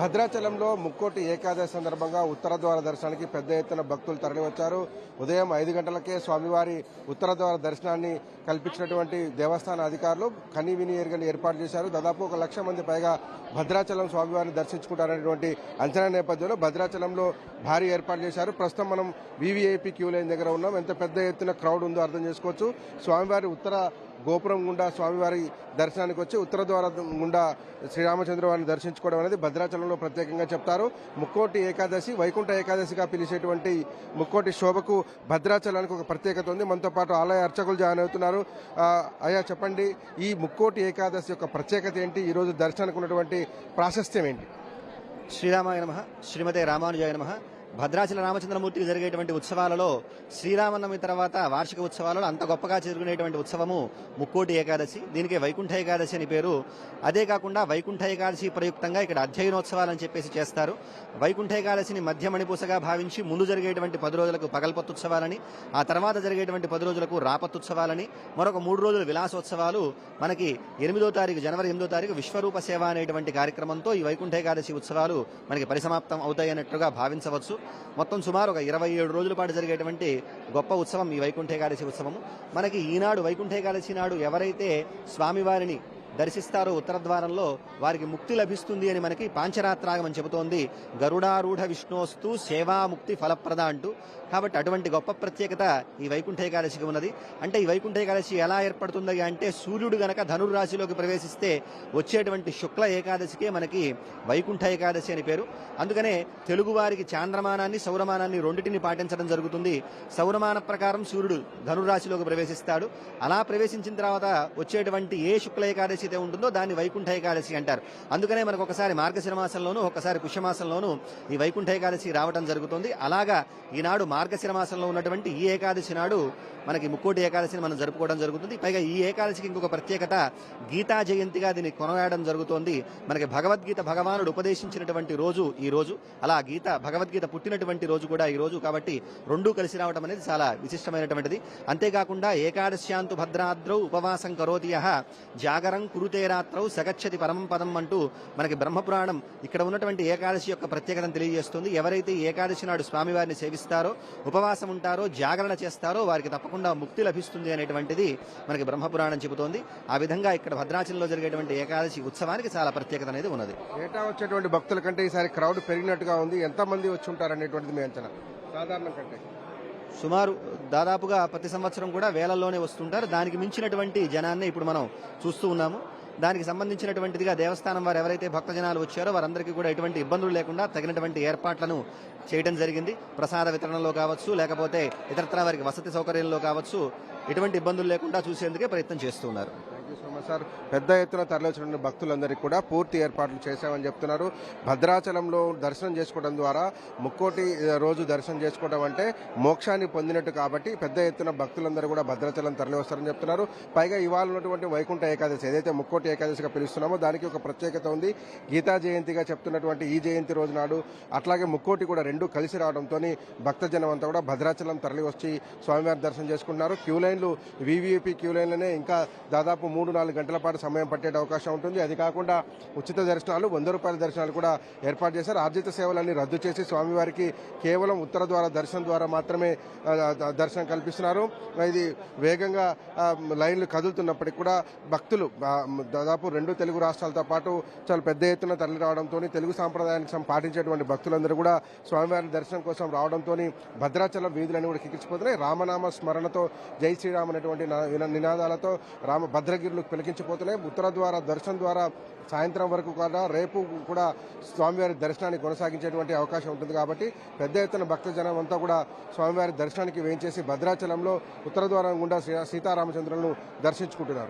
భద్రాచలంలో ముక్కోటి ఏకాదశి సందర్భంగా ఉత్తర ద్వార దర్శనానికి పెద్ద ఎత్తున భక్తులు తరలివచ్చారు. ఉదయం 5 గంటలకే స్వామివారి ఉత్తర ద్వార దర్శనాన్ని కల్పించినటువంటి దేవస్థాన అధికారులు కనీవిని ఎరుగని ఏర్పాటు చేశారు. దాదాపు 1 లక్ష మంది పైగా భద్రాచలం స్వామివారిని దర్శించుకుంటారనేటువంటి అంచనా నేపథ్యంలో భద్రాచలంలో భారీ ఏర్పాటు చేశారు. ప్రస్తుతం మనం వీవీఐపీ క్యూ లైన్ దగ్గర ఉన్నాం. ఎంత పెద్ద ఎత్తున క్రౌడ్ ఉందో అర్థం చేసుకోవచ్చు. స్వామివారి ఉత్తర గోపురం గుండా స్వామివారి దర్శనానికి వచ్చి ఉత్తర ద్వారం గుండా శ్రీరామచంద్ర వారిని దర్శించుకోవడం అనేది భద్రాచలంలో ప్రత్యేకంగా చెప్తారు. ముక్కోటి ఏకాదశి, వైకుంఠ ఏకాదశిగా పిలిచేటువంటి ముక్కోటి శోభకు భద్రాచలానికి ఒక ప్రత్యేకత ఉంది. మనతో పాటు ఆలయ అర్చకులు జాయిన్ అవుతున్నారు. అయ్యా చెప్పండి, ఈ ముక్కోటి ఏకాదశి యొక్క ప్రత్యేకత ఏంటి? ఈ రోజు దర్శనానికి ఉన్నటువంటి ప్రాశస్త్యం ఏంటి? శ్రీరామాయ నమః, శ్రీమతే రామానుజాయ నమః. భద్రాచల రామచంద్రమూర్తికి జరిగేటువంటి ఉత్సవాలలో శ్రీరామనవమి తర్వాత వార్షిక ఉత్సవాలలో అంత గొప్పగా జరుగుకునేటువంటి ఉత్సవము ముక్కోటి ఏకాదశి. దీనికి వైకుంఠ ఏకాదశి అని పేరు. అదే కాకుండా వైకుంఠ ఏకాదశి ప్రయుక్తంగా ఇక్కడ అధ్యయనోత్సవాలని చెప్పేసి చేస్తారు. వైకుంఠ ఏకాదశిని మధ్య మణిపూసగా భావించి ముందు జరిగేటువంటి 10 రోజులకు పగల్పత్తుత్సవాలని, ఆ తర్వాత జరిగేటువంటి 10 రోజులకు రాపత్తుత్సవాలని, మరొక 3 రోజుల విలాసోత్సవాలు మనకి 8వ తారీఖు జనవరి 8వ తారీఖు విశ్వరూప సేవ అనేటువంటి కార్యక్రమంతో ఈ వైకుంఠ ఏకాదశి ఉత్సవాలు మనకి పరిసమాప్తం అవుతాయన్నట్లుగా భావించవచ్చు. మొత్తం సుమారు ఒక 27 రోజుల పాటు జరిగేటువంటి గొప్ప ఉత్సవం ఈ వైకుంఠ ఏకాదశి ఉత్సవము. మనకి ఈనాడు వైకుంఠ ఏకాదశి నాడు ఎవరైతే స్వామివారిని దర్శిస్తారో ఉత్తర ద్వారంలో వారికి ముక్తి లభిస్తుంది అని మనకి పాంచరాత్రాగమని చెబుతోంది. గరుడారూఢ విష్ణోస్తు సేవాముక్తి ఫలప్రద అంటూ. కాబట్టి అటువంటి గొప్ప ప్రత్యేకత ఈ వైకుంఠ ఏకాదశికి ఉన్నది. అంటే ఈ వైకుంఠ ఏకాదశి ఎలా ఏర్పడుతుంది అంటే సూర్యుడు గనక ధనుర్రాశిలోకి ప్రవేశిస్తే వచ్చేటువంటి శుక్ల ఏకాదశికే మనకి వైకుంఠ ఏకాదశి అని పేరు. అందుకనే తెలుగు వారికి చాంద్రమానాన్ని సౌరమానాన్ని రెండింటిని పాటించడం జరుగుతుంది. సౌరమాన ప్రకారం సూర్యుడు ధనుర్రాశిలోకి ప్రవేశిస్తాడు. అలా ప్రవేశించిన తర్వాత వచ్చేటువంటి ఏ శుక్ల ఏకాదశి అయితే ఉంటుందో దాన్ని వైకుంఠ ఏకాదశి అంటారు. అందుకనే మనకు ఒకసారి మార్గశిర మాసంలోనూ ఒకసారి పుష్యమాసంలోనూ ఈ వైకుంఠ ఏకాదశి రావడం జరుగుతుంది. అలాగా ఈనాడు మార్గశిర మాసంలో ఉన్నటువంటి ఈ ఏకాదశి నాడు మనకి ముక్కోటి ఏకాదశిని మనం జరుపుకోవడం జరుగుతుంది. పైగా ఈ ఏకాదశికి ఇంకొక ప్రత్యేకత, గీతా జయంతిగా దీన్ని కొనవేయడం జరుగుతోంది. మనకి భగవద్గీత భగవానుడు ఉపదేశించినటువంటి రోజు ఈ రోజు. అలా భగవద్గీత పుట్టినటువంటి రోజు కూడా ఈ రోజు. కాబట్టి రెండూ కలిసి రావడం అనేది చాలా విశిష్టమైనటువంటిది. అంతేకాకుండా ఏకాదశ్యాంతు భద్రాద్రౌ ఉపవాసం కరోతి యః జాగరం కురుతే రాత్రౌ సగచ్చతి పరమం పదం అంటూ మనకి బ్రహ్మపురాణం ఇక్కడ ఉన్నటువంటి ఏకాదశి యొక్క ప్రత్యేకతను తెలియజేస్తుంది. ఎవరైతే ఏకాదశి నాడు స్వామివారిని సేవిస్తారో, ఉపవాసం ఉంటారో, జాగరణ చేస్తారో వారికి తప్పకుండా ముక్తి లభిస్తుంది అనేటువంటిది మనకి బ్రహ్మపురాణం చెబుతోంది. ఆ విధంగా ఇక్కడ భద్రాచలంలో జరిగేటువంటి ఏకాదశి ఉత్సవానికి చాలా ప్రత్యేకత అనేది ఉన్నది. ఏటా వచ్చేటువంటి భక్తుల కంటే ఈసారి క్రౌడ్ పెరిగినట్టుగా ఉంది. ఎంతమంది వచ్చి ఉంటారు అనేటువంటిది మీ అంచనా? సాధారణం కంటే సుమారు దాదాపుగా ప్రతి సంవత్సరం కూడా వేలల్లోనే వస్తుంటారు. దానికి మించినటువంటి జనాన్ని ఇప్పుడు మనం చూస్తూ ఉన్నాము. దానికి సంబంధించినటువంటిదిగా దేవస్థానం వారు ఎవరైతే భక్తజనాలు వచ్చారో వారందరికీ కూడా ఎటువంటి ఇబ్బందులు లేకుండా తగినటువంటి ఏర్పాట్లను చేయడం జరిగింది. ప్రసాద వితరణలో కావచ్చు, లేకపోతే ఇతరత్రా వారికి వసతి సౌకర్యంలో కావచ్చు, ఎటువంటి ఇబ్బందులు లేకుండా చూసేందుకే ప్రయత్నం చేస్తున్నారు. సార్, పెద్ద ఎత్తున తరలివచ్చిన భక్తులందరికీ కూడా పూర్తి ఏర్పాట్లు చేశామని చెప్తున్నారు. భద్రాచలంలో దర్శనం చేసుకోవడం ద్వారా ముక్కోటి రోజు దర్శనం చేసుకోవడం అంటే మోక్షాన్ని పొందినట్టు కాబట్టి పెద్ద ఎత్తున భక్తులందరూ కూడా భద్రాచలం తరలి వస్తారని చెప్తున్నారు. పైగా ఇవాళ ఉన్నటువంటి వైకుంఠ ఏకాదశి ఏదైతే ముక్కోటి ఏకాదశిగా పిలుస్తున్నామో దానికి ఒక ప్రత్యేకత ఉంది. గీతా జయంతిగా చెప్తున్నటువంటి ఈ జయంతి రోజు నాడు అట్లాగే ముక్కోటి కూడా రెండు కలిసి రావడంతో భక్తజనం అంతా కూడా భద్రాచలం తరలి వచ్చి స్వామివారి దర్శనం చేసుకుంటున్నారు. క్యూ లైన్లు వీవీఐపీ క్యూ లైన్లనే ఇంకా దాదాపు 3-4 గంటల పాటు సమయం పట్టే అవకాశం ఉంటుంది. అది కాకుండా ఉచిత దర్శనాలు, ₹100 దర్శనాలు కూడా ఏర్పాటు చేశారు. ఆర్జిత సేవలన్నీ రద్దు చేసి స్వామివారికి కేవలం ఉత్తర ద్వార దర్శనం ద్వారా మాత్రమే దర్శనం కల్పిస్తున్నారు. ఇది వేగంగా లైన్లు కదులుతున్నప్పటికీ కూడా భక్తులు దాదాపు 2 తెలుగు రాష్ట్రాలతో పాటు చాలా పెద్ద ఎత్తున తరలి రావడంతో తెలుగు సాంప్రదాయానికి పాటించేటువంటి భక్తులందరూ కూడా స్వామివారి దర్శనం కోసం రావడంతో భద్రాచలం వీధులన్నీ కూడా కిక్కించిపోతున్నాయి. రామనామ స్మరణతో జై శ్రీరామ్ అనేటువంటి నినాదాలతో భద్రగిరులు పిలికించిపోతున్నాయి. ఉత్తర ద్వార దర్శనం ద్వారా సాయంత్రం వరకు కూడా రేపు కూడా స్వామివారి దర్శనాన్ని కొనసాగించేటువంటి అవకాశం ఉంటుంది. కాబట్టి పెద్ద ఎత్తున భక్తజనం అంతా కూడా స్వామివారి దర్శనానికి వేయించేసి భద్రాచలంలో ఉత్తర ద్వారం గుండా సీతారామచంద్రులను దర్శించుకుంటున్నారు.